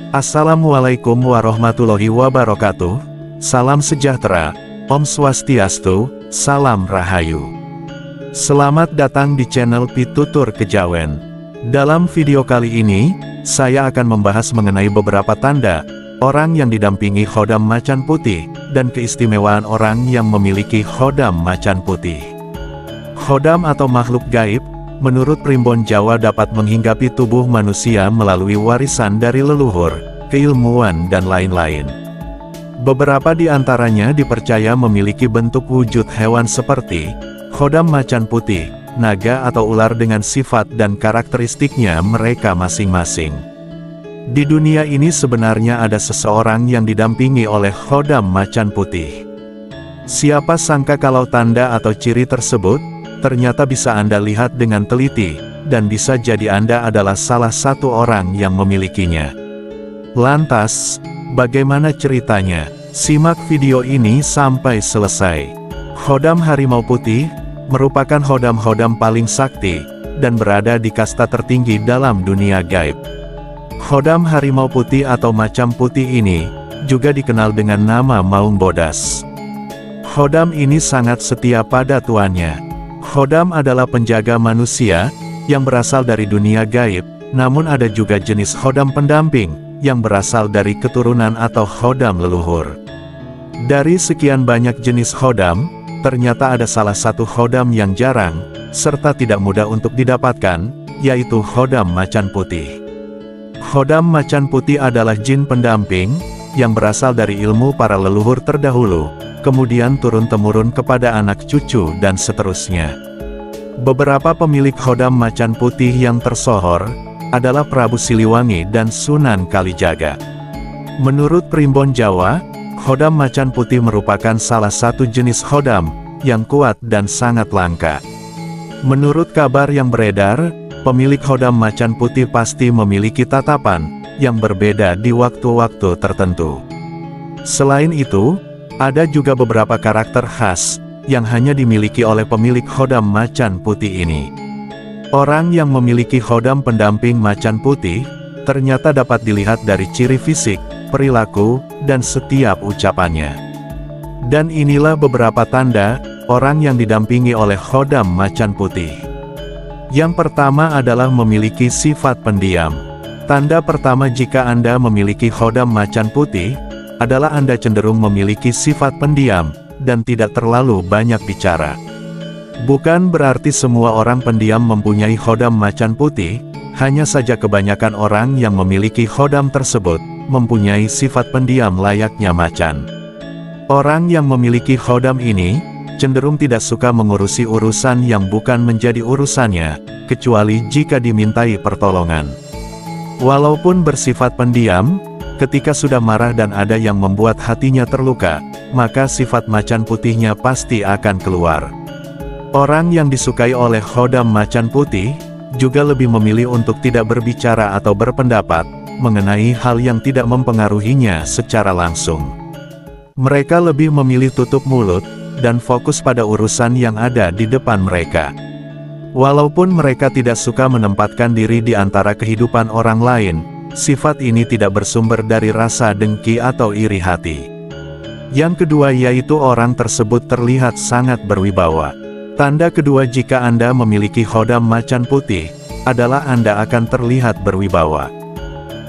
Assalamualaikum warahmatullahi wabarakatuh. Salam sejahtera, Om Swastiastu, Salam Rahayu. Selamat datang di channel Pitutur Kejawen. Dalam video kali ini, saya akan membahas mengenai beberapa tanda orang yang didampingi khodam macan putih, dan keistimewaan orang yang memiliki khodam macan putih. Khodam atau makhluk gaib, menurut primbon Jawa dapat menghinggapi tubuh manusia melalui warisan dari leluhur, keilmuan dan lain-lain. Beberapa di antaranya dipercaya memiliki bentuk wujud hewan seperti khodam macan putih, naga atau ular dengan sifat dan karakteristiknya mereka masing-masing. Di dunia ini sebenarnya ada seseorang yang didampingi oleh khodam macan putih. Siapa sangka kalau tanda atau ciri tersebut ternyata bisa Anda lihat dengan teliti, dan bisa jadi Anda adalah salah satu orang yang memilikinya. Lantas, bagaimana ceritanya? Simak video ini sampai selesai. Khodam harimau putih merupakan khodam-khodam paling sakti, dan berada di kasta tertinggi dalam dunia gaib. Khodam harimau putih atau macan putih ini juga dikenal dengan nama Maung Bodas. Khodam ini sangat setia pada tuannya. Khodam adalah penjaga manusia yang berasal dari dunia gaib, namun ada juga jenis khodam pendamping yang berasal dari keturunan atau khodam leluhur. Dari sekian banyak jenis khodam, ternyata ada salah satu khodam yang jarang, serta tidak mudah untuk didapatkan, yaitu khodam macan putih. Khodam macan putih adalah jin pendamping yang berasal dari ilmu para leluhur terdahulu, kemudian turun-temurun kepada anak cucu dan seterusnya. Beberapa pemilik khodam macan putih yang tersohor adalah Prabu Siliwangi dan Sunan Kalijaga. Menurut primbon Jawa, khodam macan putih merupakan salah satu jenis khodam yang kuat dan sangat langka. Menurut kabar yang beredar, pemilik khodam macan putih pasti memiliki tatapan yang berbeda di waktu-waktu tertentu. Selain itu, ada juga beberapa karakter khas yang hanya dimiliki oleh pemilik khodam macan putih ini. Orang yang memiliki khodam pendamping macan putih ternyata dapat dilihat dari ciri fisik, perilaku, dan setiap ucapannya. Dan inilah beberapa tanda orang yang didampingi oleh khodam macan putih. Yang pertama adalah memiliki sifat pendiam. Tanda pertama jika Anda memiliki khodam macan putih adalah Anda cenderung memiliki sifat pendiam, dan tidak terlalu banyak bicara. Bukan berarti semua orang pendiam mempunyai khodam macan putih, hanya saja kebanyakan orang yang memiliki khodam tersebut, mempunyai sifat pendiam layaknya macan. Orang yang memiliki khodam ini, cenderung tidak suka mengurusi urusan yang bukan menjadi urusannya, kecuali jika dimintai pertolongan. Walaupun bersifat pendiam, ketika sudah marah dan ada yang membuat hatinya terluka, maka sifat macan putihnya pasti akan keluar. Orang yang disukai oleh khodam macan putih, juga lebih memilih untuk tidak berbicara atau berpendapat mengenai hal yang tidak mempengaruhinya secara langsung. Mereka lebih memilih tutup mulut, dan fokus pada urusan yang ada di depan mereka. Walaupun mereka tidak suka menempatkan diri di antara kehidupan orang lain, sifat ini tidak bersumber dari rasa dengki atau iri hati. Yang kedua yaitu orang tersebut terlihat sangat berwibawa. Tanda kedua jika Anda memiliki khodam macan putih, adalah Anda akan terlihat berwibawa.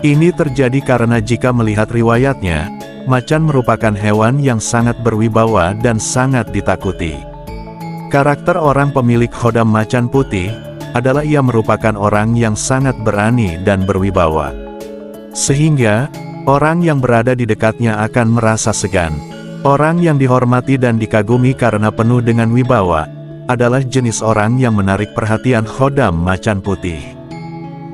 Ini terjadi karena jika melihat riwayatnya, macan merupakan hewan yang sangat berwibawa dan sangat ditakuti. Karakter orang pemilik khodam macan putih, adalah ia merupakan orang yang sangat berani dan berwibawa. Sehingga, orang yang berada di dekatnya akan merasa segan. Orang yang dihormati dan dikagumi karena penuh dengan wibawa, adalah jenis orang yang menarik perhatian khodam macan putih.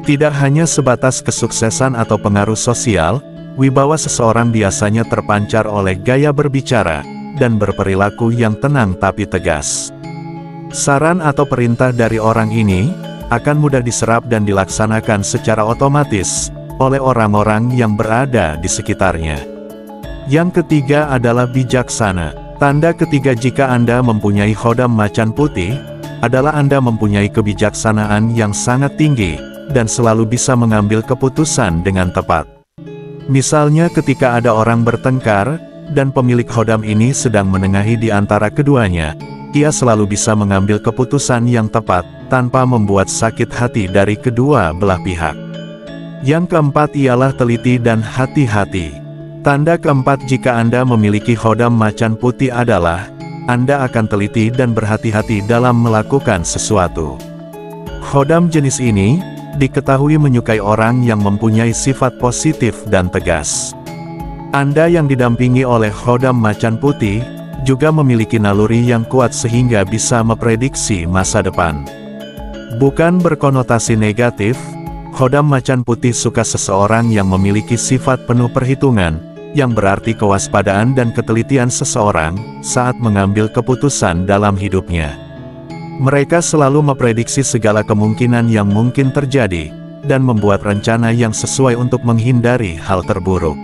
Tidak hanya sebatas kesuksesan atau pengaruh sosial, wibawa seseorang biasanya terpancar oleh gaya berbicara, dan berperilaku yang tenang tapi tegas. Saran atau perintah dari orang ini, akan mudah diserap dan dilaksanakan secara otomatis, oleh orang-orang yang berada di sekitarnya. Yang ketiga adalah bijaksana. Tanda ketiga jika Anda mempunyai khodam macan putih, adalah Anda mempunyai kebijaksanaan yang sangat tinggi, dan selalu bisa mengambil keputusan dengan tepat. Misalnya ketika ada orang bertengkar, dan pemilik khodam ini sedang menengahi di antara keduanya, ia selalu bisa mengambil keputusan yang tepat, tanpa membuat sakit hati dari kedua belah pihak. Yang keempat ialah teliti dan hati-hati. Tanda keempat jika Anda memiliki khodam macan putih adalah, Anda akan teliti dan berhati-hati dalam melakukan sesuatu. Khodam jenis ini diketahui menyukai orang yang mempunyai sifat positif dan tegas. Anda yang didampingi oleh khodam macan putih, juga memiliki naluri yang kuat sehingga bisa memprediksi masa depan. Bukan berkonotasi negatif, khodam macan putih suka seseorang yang memiliki sifat penuh perhitungan, yang berarti kewaspadaan dan ketelitian seseorang saat mengambil keputusan dalam hidupnya. Mereka selalu memprediksi segala kemungkinan yang mungkin terjadi, dan membuat rencana yang sesuai untuk menghindari hal terburuk.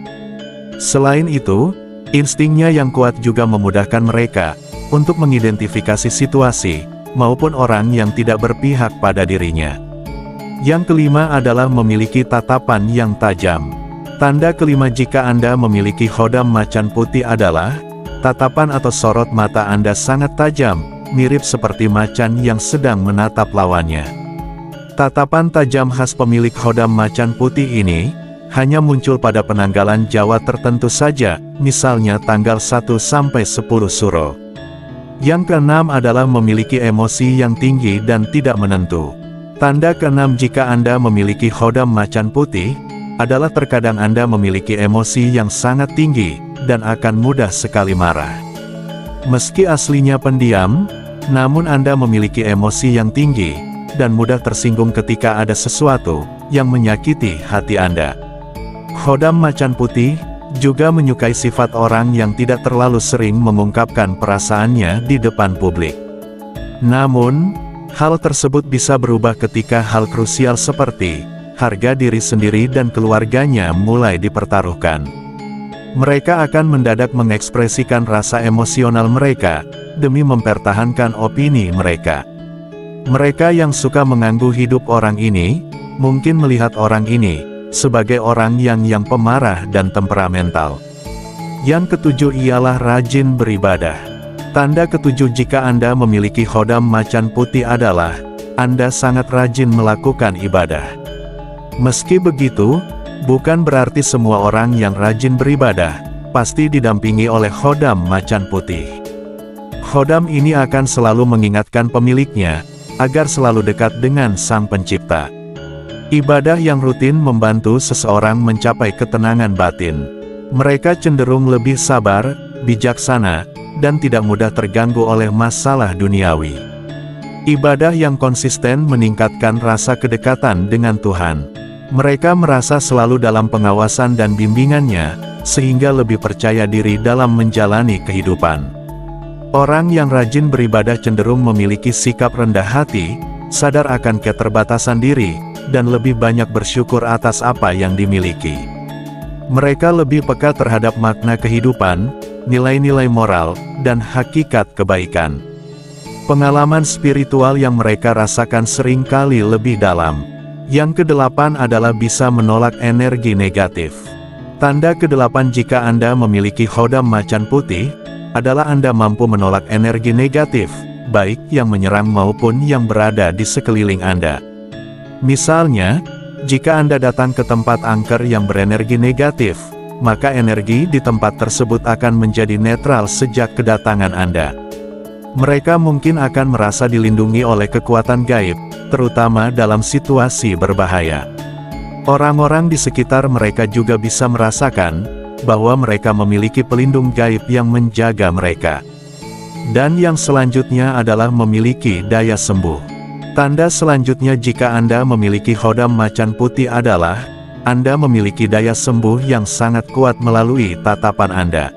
Selain itu, instingnya yang kuat juga memudahkan mereka untuk mengidentifikasi situasi, maupun orang yang tidak berpihak pada dirinya. Yang kelima adalah memiliki tatapan yang tajam. Tanda kelima jika Anda memiliki khodam macan putih adalah, tatapan atau sorot mata Anda sangat tajam, mirip seperti macan yang sedang menatap lawannya. Tatapan tajam khas pemilik khodam macan putih ini, hanya muncul pada penanggalan Jawa tertentu saja, misalnya tanggal 1–10 Suro. Yang keenam adalah memiliki emosi yang tinggi dan tidak menentu. Tanda keenam jika Anda memiliki khodam macan putih, adalah terkadang Anda memiliki emosi yang sangat tinggi, dan akan mudah sekali marah. Meski aslinya pendiam, namun Anda memiliki emosi yang tinggi, dan mudah tersinggung ketika ada sesuatu yang menyakiti hati Anda. Khodam macan putih juga menyukai sifat orang yang tidak terlalu sering mengungkapkan perasaannya di depan publik. Namun, hal tersebut bisa berubah ketika hal krusial seperti harga diri sendiri dan keluarganya mulai dipertaruhkan. Mereka akan mendadak mengekspresikan rasa emosional mereka, demi mempertahankan opini mereka. Mereka yang suka mengganggu hidup orang ini, mungkin melihat orang ini sebagai orang yang pemarah dan temperamental. Yang ketujuh ialah rajin beribadah. Tanda ketujuh jika Anda memiliki khodam macan putih adalah, Anda sangat rajin melakukan ibadah. Meski begitu, bukan berarti semua orang yang rajin beribadah pasti didampingi oleh khodam macan putih. Khodam ini akan selalu mengingatkan pemiliknya, agar selalu dekat dengan Sang Pencipta. Ibadah yang rutin membantu seseorang mencapai ketenangan batin. Mereka cenderung lebih sabar, bijaksana, dan tidak mudah terganggu oleh masalah duniawi. Ibadah yang konsisten meningkatkan rasa kedekatan dengan Tuhan. Mereka merasa selalu dalam pengawasan dan bimbingannya, sehingga lebih percaya diri dalam menjalani kehidupan. Orang yang rajin beribadah cenderung memiliki sikap rendah hati, sadar akan keterbatasan diri, dan lebih banyak bersyukur atas apa yang dimiliki. Mereka lebih peka terhadap makna kehidupan, nilai-nilai moral, dan hakikat kebaikan. Pengalaman spiritual yang mereka rasakan seringkali lebih dalam. Yang kedelapan adalah bisa menolak energi negatif. Tanda kedelapan jika Anda memiliki khodam macan putih, adalah Anda mampu menolak energi negatif, baik yang menyerang maupun yang berada di sekeliling Anda. Misalnya, jika Anda datang ke tempat angker yang berenergi negatif, maka energi di tempat tersebut akan menjadi netral sejak kedatangan Anda. Mereka mungkin akan merasa dilindungi oleh kekuatan gaib, terutama dalam situasi berbahaya. Orang-orang di sekitar mereka juga bisa merasakan bahwa mereka memiliki pelindung gaib yang menjaga mereka. Dan yang selanjutnya adalah memiliki daya sembuh. Tanda selanjutnya jika Anda memiliki khodam macan putih adalah, Anda memiliki daya sembuh yang sangat kuat melalui tatapan Anda.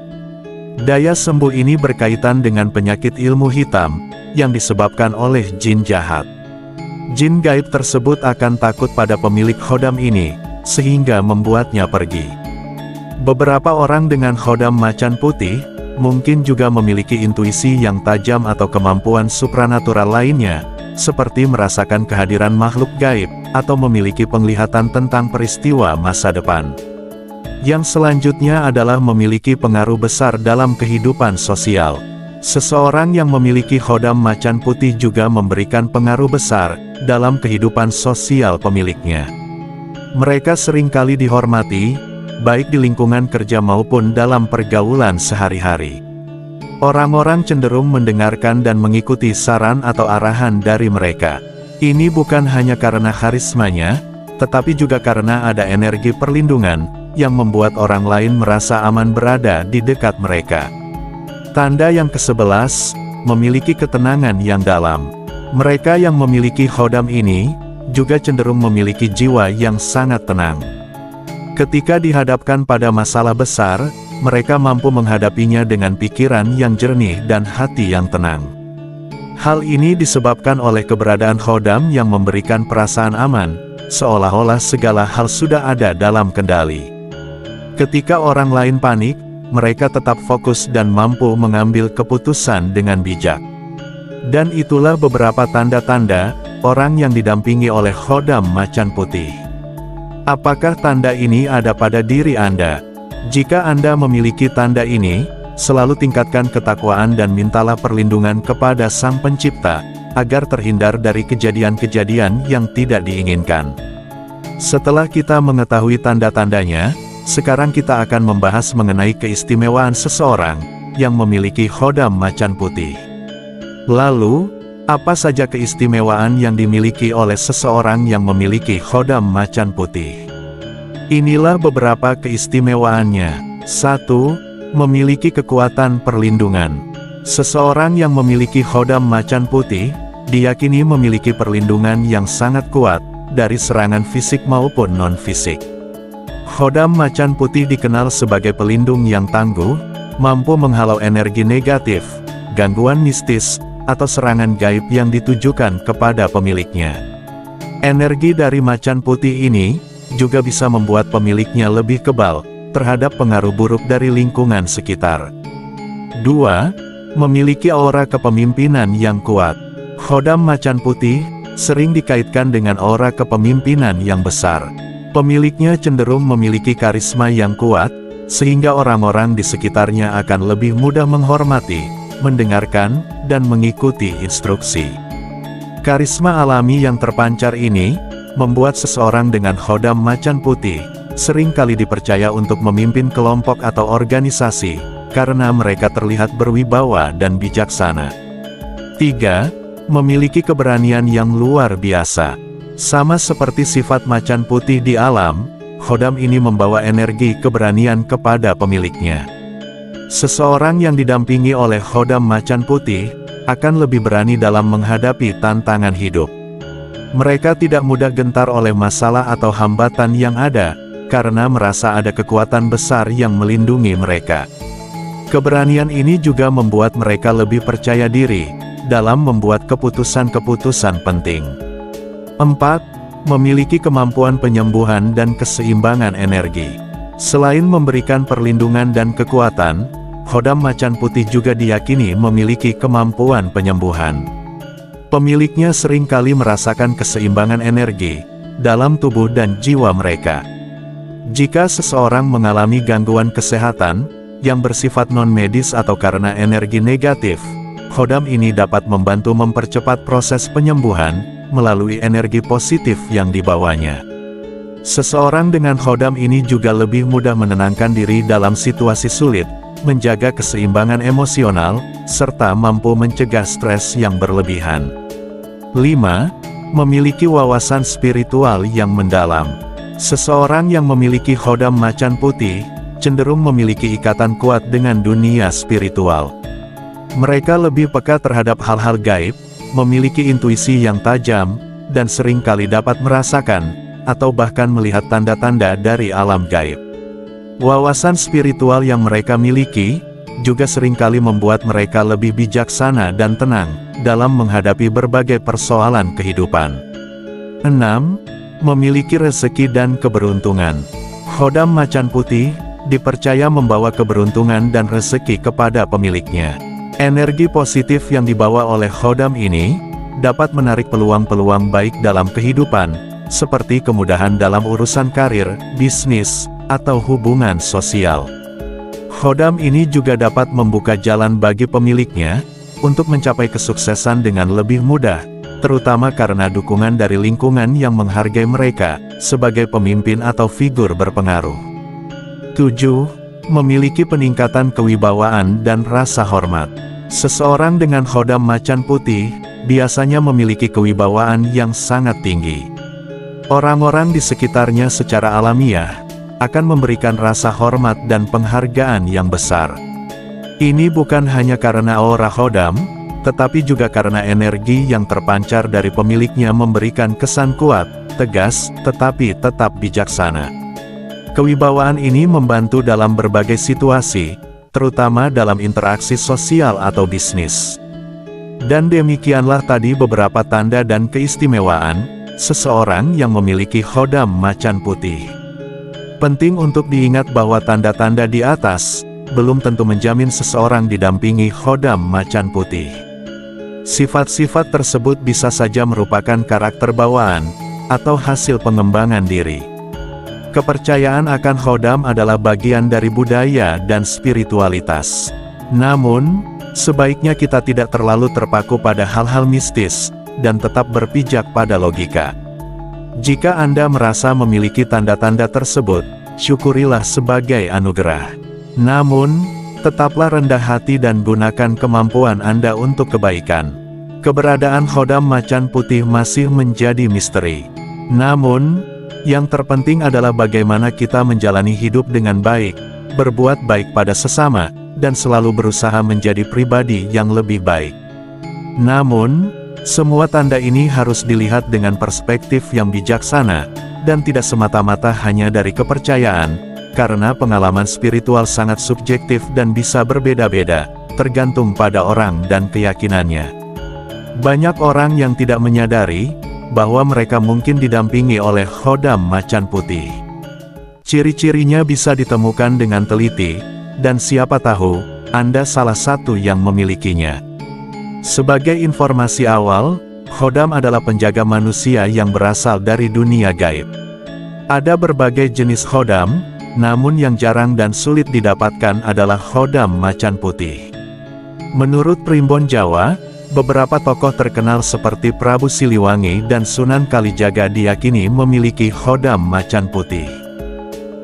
Daya sembuh ini berkaitan dengan penyakit ilmu hitam, yang disebabkan oleh jin jahat. Jin gaib tersebut akan takut pada pemilik khodam ini, sehingga membuatnya pergi. Beberapa orang dengan khodam macan putih, mungkin juga memiliki intuisi yang tajam atau kemampuan supranatural lainnya, seperti merasakan kehadiran makhluk gaib, atau memiliki penglihatan tentang peristiwa masa depan. Yang selanjutnya adalah memiliki pengaruh besar dalam kehidupan sosial. Seseorang yang memiliki khodam macan putih juga memberikan pengaruh besar dalam kehidupan sosial pemiliknya. Mereka seringkali dihormati, baik di lingkungan kerja maupun dalam pergaulan sehari-hari. Orang-orang cenderung mendengarkan dan mengikuti saran atau arahan dari mereka. Ini bukan hanya karena karismanya, tetapi juga karena ada energi perlindungan yang membuat orang lain merasa aman berada di dekat mereka. Tanda yang ke-11, memiliki ketenangan yang dalam. Mereka yang memiliki khodam ini, juga cenderung memiliki jiwa yang sangat tenang. Ketika dihadapkan pada masalah besar, mereka mampu menghadapinya dengan pikiran yang jernih dan hati yang tenang. Hal ini disebabkan oleh keberadaan khodam yang memberikan perasaan aman, seolah-olah segala hal sudah ada dalam kendali. Ketika orang lain panik, mereka tetap fokus dan mampu mengambil keputusan dengan bijak. Dan itulah beberapa tanda-tanda orang yang didampingi oleh khodam macan putih. Apakah tanda ini ada pada diri Anda? Jika Anda memiliki tanda ini, selalu tingkatkan ketakwaan dan mintalah perlindungan kepada Sang Pencipta, agar terhindar dari kejadian-kejadian yang tidak diinginkan. Setelah kita mengetahui tanda-tandanya, sekarang kita akan membahas mengenai keistimewaan seseorang yang memiliki khodam macan putih. Lalu, apa saja keistimewaan yang dimiliki oleh seseorang yang memiliki khodam macan putih? Inilah beberapa keistimewaannya. 1. Memiliki kekuatan perlindungan. Seseorang yang memiliki khodam macan putih, diyakini memiliki perlindungan yang sangat kuat, dari serangan fisik maupun non-fisik. Khodam macan putih dikenal sebagai pelindung yang tangguh, mampu menghalau energi negatif, gangguan mistis, atau serangan gaib yang ditujukan kepada pemiliknya. Energi dari macan putih ini juga bisa membuat pemiliknya lebih kebal terhadap pengaruh buruk dari lingkungan sekitar. 2. Memiliki aura kepemimpinan yang kuat. Khodam macan putih sering dikaitkan dengan aura kepemimpinan yang besar. Pemiliknya cenderung memiliki karisma yang kuat, sehingga orang-orang di sekitarnya akan lebih mudah menghormati, mendengarkan, dan mengikuti instruksi. Karisma alami yang terpancar ini, membuat seseorang dengan khodam macan putih, seringkali dipercaya untuk memimpin kelompok atau organisasi, karena mereka terlihat berwibawa dan bijaksana. 3. Memiliki keberanian yang luar biasa. Sama seperti sifat macan putih di alam, khodam ini membawa energi keberanian kepada pemiliknya. Seseorang yang didampingi oleh khodam macan putih, akan lebih berani dalam menghadapi tantangan hidup. Mereka tidak mudah gentar oleh masalah atau hambatan yang ada, karena merasa ada kekuatan besar yang melindungi mereka. Keberanian ini juga membuat mereka lebih percaya diri, dalam membuat keputusan-keputusan penting. 4. Memiliki kemampuan penyembuhan dan keseimbangan energi. Selain memberikan perlindungan dan kekuatan, khodam macan putih juga diyakini memiliki kemampuan penyembuhan. Pemiliknya seringkali merasakan keseimbangan energi dalam tubuh dan jiwa mereka. Jika seseorang mengalami gangguan kesehatan yang bersifat non-medis atau karena energi negatif, khodam ini dapat membantu mempercepat proses penyembuhan melalui energi positif yang dibawanya. Seseorang dengan khodam ini juga lebih mudah menenangkan diri dalam situasi sulit, menjaga keseimbangan emosional, serta mampu mencegah stres yang berlebihan. 5. Memiliki wawasan spiritual yang mendalam. Seseorang yang memiliki khodam macan putih, cenderung memiliki ikatan kuat dengan dunia spiritual. Mereka lebih peka terhadap hal-hal gaib, memiliki intuisi yang tajam, dan seringkali dapat merasakan, atau bahkan melihat tanda-tanda dari alam gaib. Wawasan spiritual yang mereka miliki, juga seringkali membuat mereka lebih bijaksana dan tenang, dalam menghadapi berbagai persoalan kehidupan. 6. Memiliki rezeki dan keberuntungan. Khodam macan putih, dipercaya membawa keberuntungan dan rezeki kepada pemiliknya. Energi positif yang dibawa oleh khodam ini, dapat menarik peluang-peluang baik dalam kehidupan, seperti kemudahan dalam urusan karir, bisnis, atau hubungan sosial. Khodam ini juga dapat membuka jalan bagi pemiliknya untuk mencapai kesuksesan dengan lebih mudah, terutama karena dukungan dari lingkungan yang menghargai mereka sebagai pemimpin atau figur berpengaruh. 7. Memiliki peningkatan kewibawaan dan rasa hormat. Seseorang dengan khodam macan putih biasanya memiliki kewibawaan yang sangat tinggi. Orang-orang di sekitarnya secara alamiah akan memberikan rasa hormat dan penghargaan yang besar. Ini bukan hanya karena aura khodam, tetapi juga karena energi yang terpancar dari pemiliknya memberikan kesan kuat, tegas, tetapi tetap bijaksana. Kewibawaan ini membantu dalam berbagai situasi, terutama dalam interaksi sosial atau bisnis. Dan demikianlah tadi beberapa tanda dan keistimewaan seseorang yang memiliki khodam macan putih. Penting untuk diingat bahwa tanda-tanda di atas belum tentu menjamin seseorang didampingi khodam macan putih. Sifat-sifat tersebut bisa saja merupakan karakter bawaan atau hasil pengembangan diri. Kepercayaan akan khodam adalah bagian dari budaya dan spiritualitas. Namun, sebaiknya kita tidak terlalu terpaku pada hal-hal mistis dan tetap berpijak pada logika. Jika Anda merasa memiliki tanda-tanda tersebut, syukurilah sebagai anugerah. Namun, tetaplah rendah hati dan gunakan kemampuan Anda untuk kebaikan. Keberadaan khodam macan putih masih menjadi misteri. Namun, yang terpenting adalah bagaimana kita menjalani hidup dengan baik, berbuat baik pada sesama, dan selalu berusaha menjadi pribadi yang lebih baik. Namun, semua tanda ini harus dilihat dengan perspektif yang bijaksana, dan tidak semata-mata hanya dari kepercayaan, karena pengalaman spiritual sangat subjektif dan bisa berbeda-beda, tergantung pada orang dan keyakinannya. Banyak orang yang tidak menyadari bahwa mereka mungkin didampingi oleh khodam macan putih. Ciri-cirinya bisa ditemukan dengan teliti, dan siapa tahu, Anda salah satu yang memilikinya. Sebagai informasi awal, khodam adalah penjaga manusia yang berasal dari dunia gaib. Ada berbagai jenis khodam, namun yang jarang dan sulit didapatkan adalah khodam macan putih. Menurut Primbon Jawa, beberapa tokoh terkenal seperti Prabu Siliwangi dan Sunan Kalijaga diyakini memiliki khodam macan putih.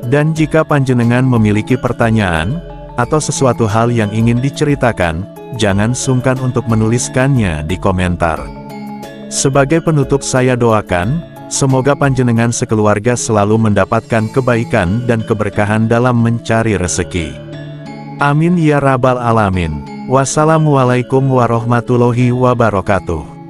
Dan jika panjenengan memiliki pertanyaan, atau sesuatu hal yang ingin diceritakan, jangan sungkan untuk menuliskannya di komentar. Sebagai penutup saya doakan, semoga panjenengan sekeluarga selalu mendapatkan kebaikan dan keberkahan dalam mencari rezeki. Amin ya rabbal alamin. Wassalamualaikum warahmatullahi wabarakatuh.